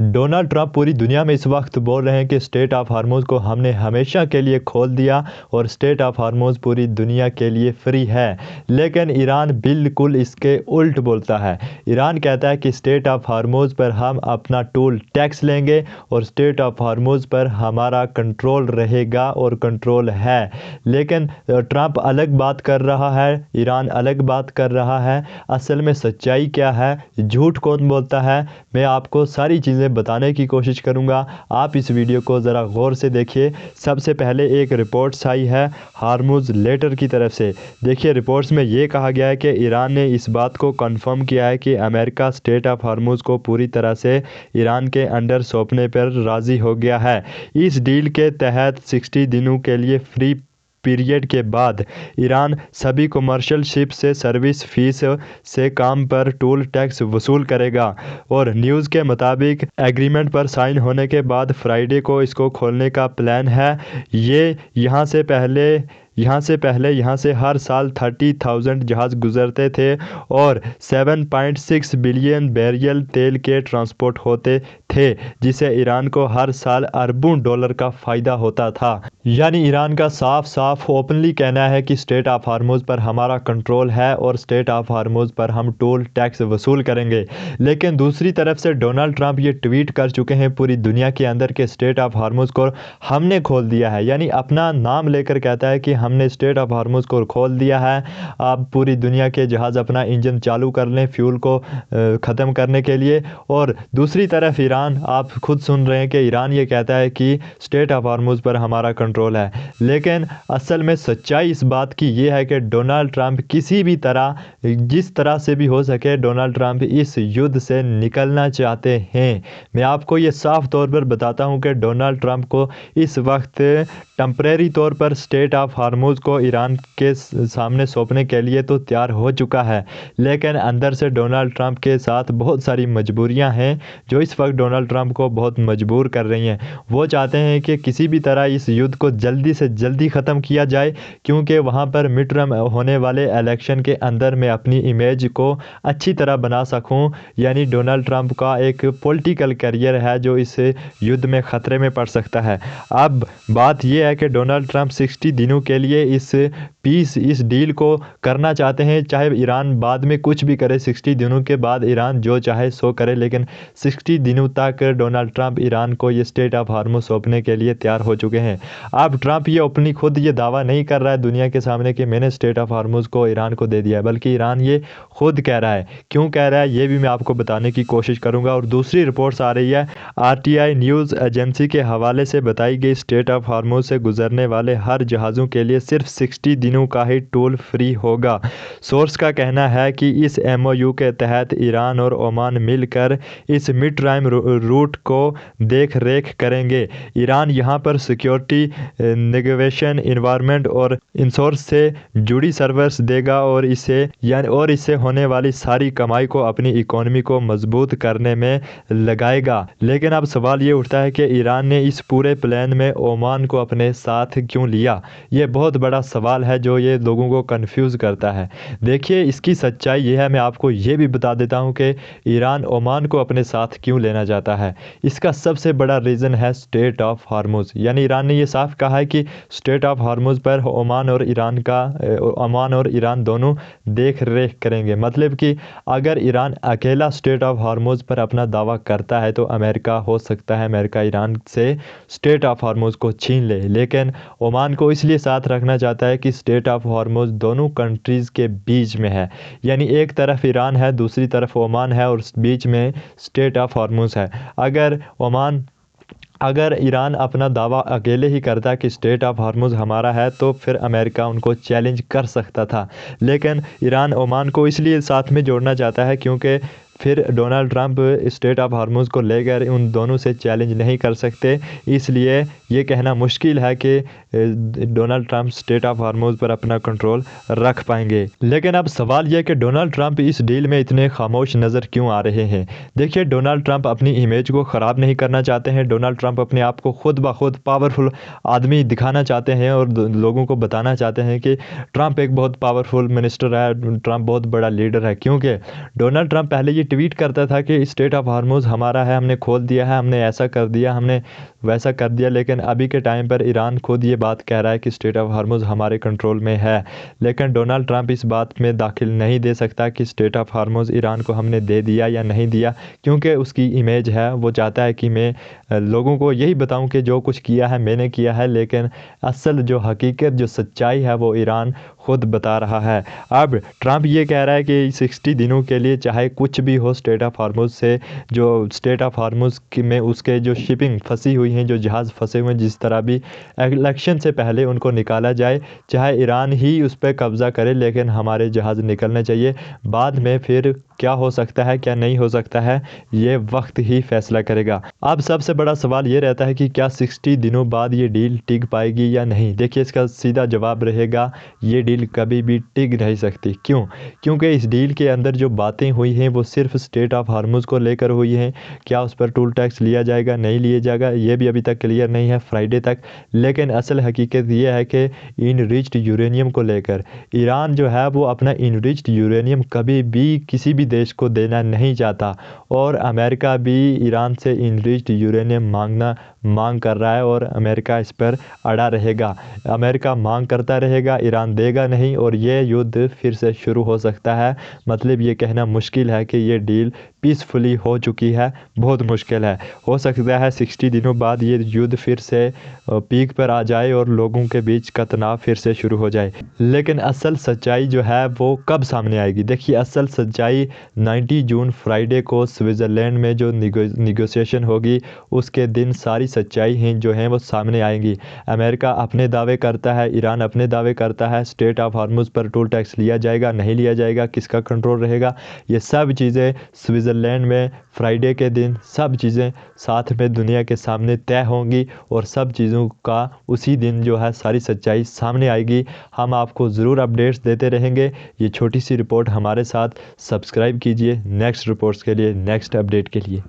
Donald Trump पूरी दुनिया में इस वक्त बोल रहे हैं कि स्टेट ऑफ हार्मोज़ को हमने हमेशा के लिए खोल दिया और स्टेट ऑफ हार्मोज़ पूरी दुनिया के लिए फ्री है। लेकिन ईरान बिल्कुल इसके उल्ट बोलता है। ईरान कहता है कि स्टेट ऑफ हार्मोज़ पर हम अपना टोल टैक्स लेंगे और स्टेट ऑफ हार्मोज़ पर हमारा कंट्रोल रहेगा और कंट्रोल है। लेकिन ट्रंप अलग बात कर रहा है, ईरान अलग बात कर रहा है। असल में सच्चाई क्या है, झूठ कौन बोलता है, मैं आपको सारी चीज़ें बताने की कोशिश करूंगा। आप इस वीडियो को ज़रा गौर से देखिए। सबसे पहले एक रिपोर्ट्स आई है हार्मूज़ लेटर की तरफ से। देखिए रिपोर्ट्स में ये कहा गया है कि ईरान ने इस बात को कंफर्म किया है कि अमेरिका स्टेट ऑफ हार्मूज़ को पूरी तरह से ईरान के अंडर सौंपने पर राज़ी हो गया है। इस डील के तहत 60 दिनों के लिए फ्री पीरियड के बाद ईरान सभी कमर्शियल शिप से सर्विस फीस से काम पर टोल टैक्स वसूल करेगा और न्यूज़ के मुताबिक एग्रीमेंट पर साइन होने के बाद फ्राइडे को इसको खोलने का प्लान है। ये यहाँ से हर साल 30,000 जहाज़ गुजरते थे और 7.6 बिलियन बैरियल तेल के ट्रांसपोर्ट होते थे, जिसे ईरान को हर साल अरबों डॉलर का फ़ायदा होता था। यानी ईरान का साफ साफ ओपनली कहना है कि स्टेट ऑफ हार्मोज़ पर हमारा कंट्रोल है और स्टेट ऑफ हार्मोज़ पर हम टोल टैक्स वसूल करेंगे। लेकिन दूसरी तरफ से डोनाल्ड ट्रंप ये ट्वीट कर चुके हैं पूरी दुनिया के अंदर के स्टेट ऑफ हार्मोज़ को हमने खोल दिया है। यानी अपना नाम लेकर कहता है कि हमने स्टेट ऑफ हार्मोज़ को खोल दिया है। आप पूरी दुनिया के जहाज़ अपना इंजन चालू कर लें फ्यूल को ख़त्म करने के लिए। और दूसरी तरफ ईरान, आप खुद सुन रहे हैं कि ईरान ये कहता है कि स्टेट ऑफ हार्मोज़ पर हमारा कंट्रोल है। लेकिन असल में सच्चाई इस बात की ये है कि डोनाल्ड ट्रंप किसी भी तरह, जिस तरह से भी हो सके, डोनाल्ड ट्रंप इस युद्ध से निकलना चाहते हैं। मैं आपको ये साफ तौर पर बताता हूं कि डोनाल्ड ट्रंप को इस वक्त टेम्परेरी तौर पर स्टेट ऑफ हार्मोज़ को ईरान के सामने सौंपने के लिए तो तैयार हो चुका है। लेकिन अंदर से डोनाल्ड ट्रंप के साथ बहुत सारी मजबूरियां हैं जो इस वक्त डोनाल्ड ट्रंप को बहुत मजबूर कर रही हैं। वो चाहते हैं कि किसी भी तरह इस युद्ध को जल्दी से जल्दी ख़त्म किया जाए, क्योंकि वहाँ पर मिड टर्म होने वाले इलेक्शन के अंदर मैं अपनी इमेज को अच्छी तरह बना सकूँ। यानी डोनाल्ड ट्रंप का एक पॉलिटिकल करियर है जो इस युद्ध में ख़तरे में पड़ सकता है। अब बात यह है कि डोनाल्ड ट्रंप 60 दिनों के लिए इस डील को करना चाहते हैं। चाहे ईरान बाद में कुछ भी करे, 60 दिनों के बाद ईरान जो चाहे सो करे, लेकिन 60 दिनों तक डोनाल्ड ट्रंप ईरान को ये स्टेट ऑफ हार्मोज़ सौंपने के लिए तैयार हो चुके हैं। अब ट्रंप ये अपनी खुद ये दावा नहीं कर रहा है दुनिया के सामने कि मैंने स्टेट ऑफ हार्मोज़ को ईरान को दे दिया है, बल्कि ईरान ये खुद कह रहा है। क्यों कह रहा है ये भी मैं आपको बताने की कोशिश करूंगा। और दूसरी रिपोर्ट्स आ रही है आरटीआई न्यूज़ एजेंसी के हवाले से बताई गई, स्टेट ऑफ हार्मोज़ से गुजरने वाले हर जहाज़ों के लिए सिर्फ 60 दिनों का ही टोल फ्री होगा। सोर्स का कहना है कि इस एमओयू के तहत ईरान और ओमान मिलकर इस मिड टाइम रूट को देख रेख करेंगे। ईरान यहाँ पर सिक्योरिटी, नेगोशिएशन, इन्वायरमेंट और इंश्योरेंस से जुड़ी सर्विस देगा और इससे होने वाली सारी कमाई को अपनी इकोनॉमी को मजबूत करने में लगाएगा। लेकिन अब सवाल ये उठता है कि ईरान ने इस पूरे प्लान में ओमान को अपने साथ क्यों लिया। ये बहुत बड़ा सवाल है जो ये लोगों को कंफ्यूज करता है। देखिए इसकी सच्चाई ये है, मैं आपको ये भी बता देता हूँ कि ईरान ओमान को अपने साथ क्यों लेना चाहता है। इसका सबसे बड़ा रीज़न है स्टेट ऑफ हार्मोज़। यानी ईरान ने ये साफ कहा है कि स्टेट ऑफ हार्मोज़ पर ओमान और ईरान दोनों देख रेख करेंगे। मतलब कि अगर ईरान अकेला स्टेट ऑफ हार्मोज़ पर अपना दावा करता है तो अमेरिका, हो सकता है अमेरिका ईरान से स्टेट ऑफ हार्मोज़ को छीन ले। लेकिन ओमान को इसलिए साथ रखना चाहता है कि स्टेट ऑफ हार्मोज़ दोनों कंट्रीज़ के बीच में है। यानी एक तरफ ईरान है, दूसरी तरफ ओमान है और बीच में स्टेट ऑफ हार्मोज़ है। अगर ईरान अपना दावा अकेले ही करता कि स्टेट ऑफ हार्मोज़ हमारा है तो फिर अमेरिका उनको चैलेंज कर सकता था। लेकिन ईरान ओमान को इसलिए साथ में जोड़ना चाहता है क्योंकि फिर डोनाल्ड ट्रंप स्टेट ऑफ हार्मोज़ को लेकर उन दोनों से चैलेंज नहीं कर सकते। इसलिए ये कहना मुश्किल है कि डोनाल्ड ट्रंप स्टेट ऑफ हार्मोज़ पर अपना कंट्रोल रख पाएंगे। लेकिन अब सवाल यह कि डोनाल्ड ट्रंप इस डील में इतने खामोश नज़र क्यों आ रहे हैं। देखिए डोनाल्ड ट्रंप अपनी इमेज को ख़राब नहीं करना चाहते हैं। डोनाल्ड ट्रंप अपने आप को खुद ब खुद पावरफुल आदमी दिखाना चाहते हैं और लोगों को बताना चाहते हैं कि ट्रंप एक बहुत पावरफुल मिनिस्टर है, ट्रंप बहुत बड़ा लीडर है। क्योंकि डोनाल्ड ट्रंप पहले ये ट्वीट करता था कि स्ट्रेट ऑफ हार्मोज़ हमारा है, हमने खोल दिया है, हमने ऐसा कर दिया, हमने वैसा कर दिया। लेकिन अभी के टाइम पर ईरान खुद ये बात कह रहा है कि स्ट्रेट ऑफ हार्मोज़ हमारे कंट्रोल में है। लेकिन डोनाल्ड ट्रंप इस बात में दाखिल नहीं दे सकता कि स्ट्रेट ऑफ हार्मोज़ ईरान को हमने दे दिया या नहीं दिया, क्योंकि उसकी इमेज है, वो चाहता है कि मैं लोगों को यही बताऊं कि जो कुछ किया है मैंने किया है। लेकिन असल जो हकीकत, जो सच्चाई है, वो ईरान खुद बता रहा है। अब ट्रंप ये कह रहा है कि 60 दिनों के लिए चाहे कुछ भी हो, स्ट्रेट ऑफ हार्मोज़ से, जो स्ट्रेट ऑफ हार्मोज़ में उसके जो शिपिंग फंसी हुई हैं, जो जहाज़ फंसे हुए हैं, जिस तरह भी इलेक्शन से पहले उनको निकाला जाए, चाहे ईरान ही उस पर कब्ज़ा करे, लेकिन हमारे जहाज़ निकलने चाहिए। बाद में फिर क्या हो सकता है, क्या नहीं हो सकता है, ये वक्त ही फैसला करेगा। अब सबसे बड़ा सवाल ये रहता है कि क्या 60 दिनों बाद ये डील टिक पाएगी या नहीं। देखिए, इसका सीधा जवाब रहेगा, ये डील कभी भी टिक नहीं सकती। क्यों? क्योंकि इस डील के अंदर जो बातें हुई हैं वो सिर्फ स्ट्रेट ऑफ हार्मोज़ को लेकर हुई हैं। क्या उस पर टोल टैक्स लिया जाएगा, नहीं लिया जाएगा, ये भी अभी तक क्लियर नहीं है, फ्राइडे तक। लेकिन असल हकीकत ये है कि इनरिच्ड यूरेनियम को लेकर ईरान जो है वो अपना इनरिच्ड यूरेनियम कभी भी किसी भी देश को देना नहीं चाहता, और अमेरिका भी ईरान से इनरिच्ड यूरेनियम मांग कर रहा है, और अमेरिका इस पर अड़ा रहेगा। अमेरिका मांग करता रहेगा, ईरान देगा नहीं, और ये युद्ध फिर से शुरू हो सकता है। मतलब ये कहना मुश्किल है कि ये डील पीसफुली हो चुकी है, बहुत मुश्किल है। हो सकता है 60 दिनों बाद ये युद्ध फिर से पीक पर आ जाए और लोगों के बीच का तनाव फिर से शुरू हो जाए। लेकिन असल सच्चाई जो है वो कब सामने आएगी? देखिए, असल सच्चाई 90 जून फ्राइडे को स्विट्ज़रलैंड में जो निगोशिएशन होगी, उसके दिन सारी सच्चाई हैं जो हैं वो सामने आएंगी। अमेरिका अपने दावे करता है, ईरान अपने दावे करता है, स्ट्रेट ऑफ हार्मोज़ पर टोल टैक्स लिया जाएगा, नहीं लिया जाएगा, किसका कंट्रोल रहेगा, ये सब चीज़ें स्विट्ज़रलैंड में फ्राइडे के दिन सब चीज़ें साथ में दुनिया के सामने तय होंगी, और सब चीज़ों का उसी दिन जो है सारी सच्चाई सामने आएगी। हम आपको ज़रूर अपडेट्स देते रहेंगे। ये छोटी सी रिपोर्ट हमारे साथ सब्सक्राइब कीजिए नेक्स्ट रिपोर्ट्स के लिए, नेक्स्ट अपडेट के लिए।